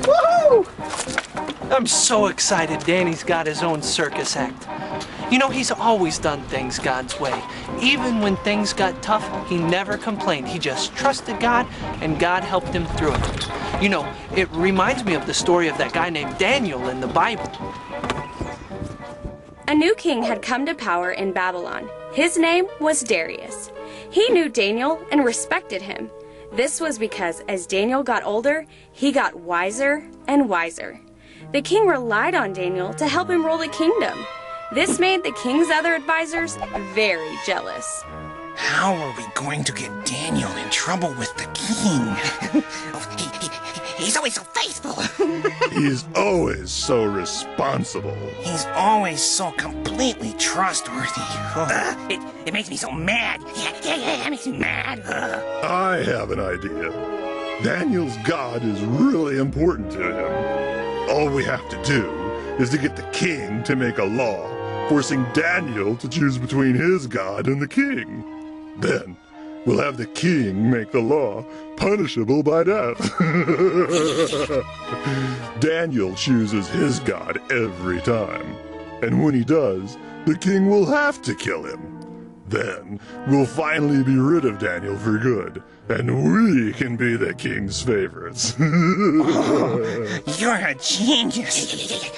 Woohoo! I'm so excited Danny's got his own circus act. You know, he's always done things God's way. Even when things got tough, he never complained. He just trusted God, and God helped him through it. You know, it reminds me of the story of that guy named Daniel in the Bible. A new king had come to power in Babylon. His name was Darius. He knew Daniel and respected him. This was because as Daniel got older, he got wiser and wiser. The king relied on Daniel to help him rule the kingdom. This made the king's other advisors very jealous. How are we going to get Daniel in trouble with the king? He's always so faithful. He's always so responsible. He's always so completely trustworthy. It makes me so mad. Yeah, it makes me mad. I have an idea. Daniel's God is really important to him. All we have to do is to get the king to make a law forcing Daniel to choose between his God and the king. Then we'll have the king make the law punishable by death. Daniel chooses his God every time. And when he does, the king will have to kill him. Then we'll finally be rid of Daniel for good, and we can be the king's favorites. You're a genius.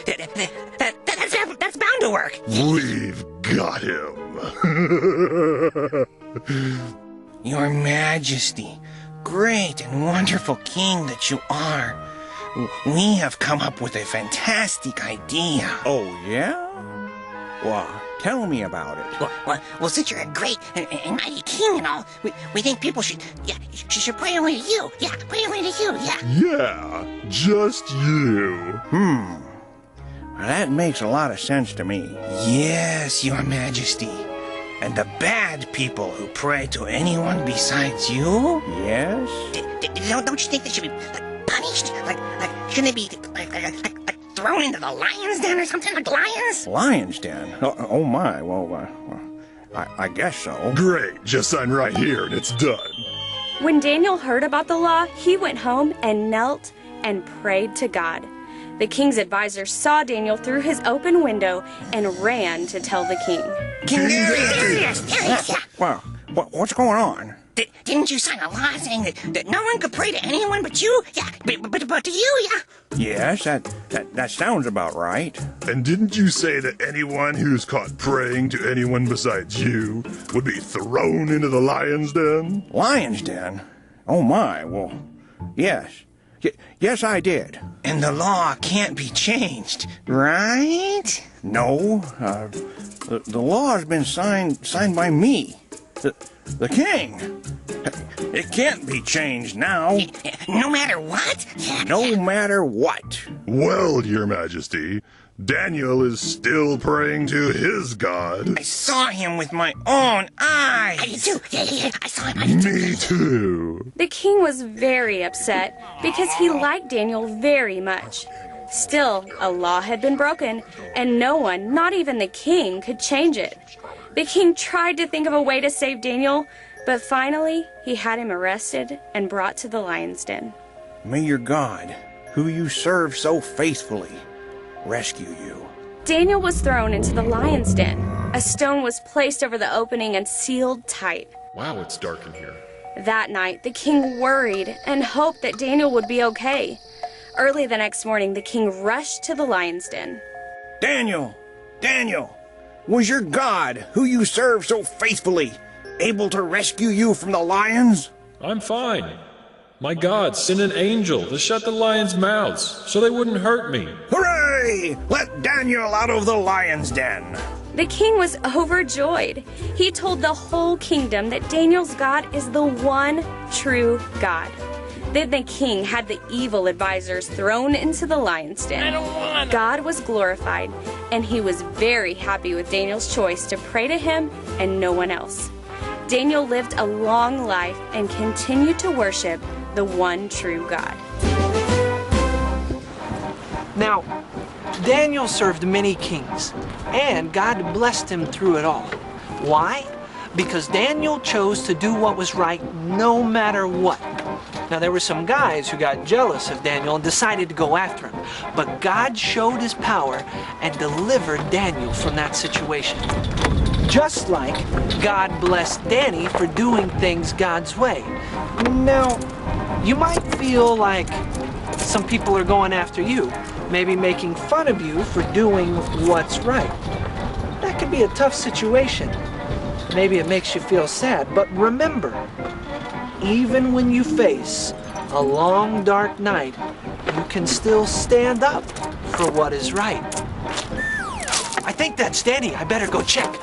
That's bound to work. We've got him. Your Majesty, great and wonderful king that you are, we have come up with a fantastic idea. Oh, yeah? Well, tell me about it. Well, since you're a great and mighty king and all, we think people should pray away to you. Yeah, pray away to you, yeah. Yeah, just you. Well, that makes a lot of sense to me. Yes, Your Majesty. And the bad people who pray to anyone besides you? Yes? Don't you think they should be punished? Like shouldn't they be like thrown into the lion's den or something, like lions? Lion's den? Oh my, well, I guess so. Great, just sign right here and it's done. When Daniel heard about the law, he went home and knelt and prayed to God. The king's advisors saw Daniel through his open window and ran to tell the king. King Darius! Yeah. Well, what's going on? Didn't you sign a law saying that no one could pray to anyone but you? Yeah, but to you, yeah. Yes, that sounds about right. And didn't you say that anyone who's caught praying to anyone besides you would be thrown into the lion's den? Lion's den? Oh my, well, yes. Yes, I did. And the law can't be changed, right? No, the law has been signed by me, the king. It can't be changed now. No matter what? No matter what. Well, Your Majesty, Daniel is still praying to his God. I saw him with my own eyes. I did too. Yeah, I saw him. Me too. The king was very upset because he liked Daniel very much. Still, a law had been broken, and no one, not even the king, could change it. The king tried to think of a way to save Daniel, but finally, he had him arrested and brought to the lion's den. May your God, who you serve so faithfully, rescue you. Daniel was thrown into the lion's den. A stone was placed over the opening and sealed tight. Wow, it's dark in here. That night, the king worried and hoped that Daniel would be okay. Early the next morning, the king rushed to the lion's den. Daniel, was your God, who you serve so faithfully, able to rescue you from the lions? I'm fine. My God sent an angel to shut the lions' mouths so they wouldn't hurt me. Hooray! Let Daniel out of the lion's den. The king was overjoyed. He told the whole kingdom that Daniel's God is the one true God. Then the king had the evil advisors thrown into the lion's den. God was glorified, and he was very happy with Daniel's choice to pray to him and no one else. Daniel lived a long life and continued to worship the one true God. Now, Daniel served many kings, and God blessed him through it all. Why? because Daniel chose to do what was right no matter what. Now, there were some guys who got jealous of Daniel and decided to go after him, but God showed his power and delivered Daniel from that situation. Just like God blessed Danny for doing things God's way. Now, you might feel like some people are going after you, maybe making fun of you for doing what's right. That could be a tough situation. Maybe it makes you feel sad, but remember, even when you face a long, dark night, you can still stand up for what is right. I think that's Danny. I better go check.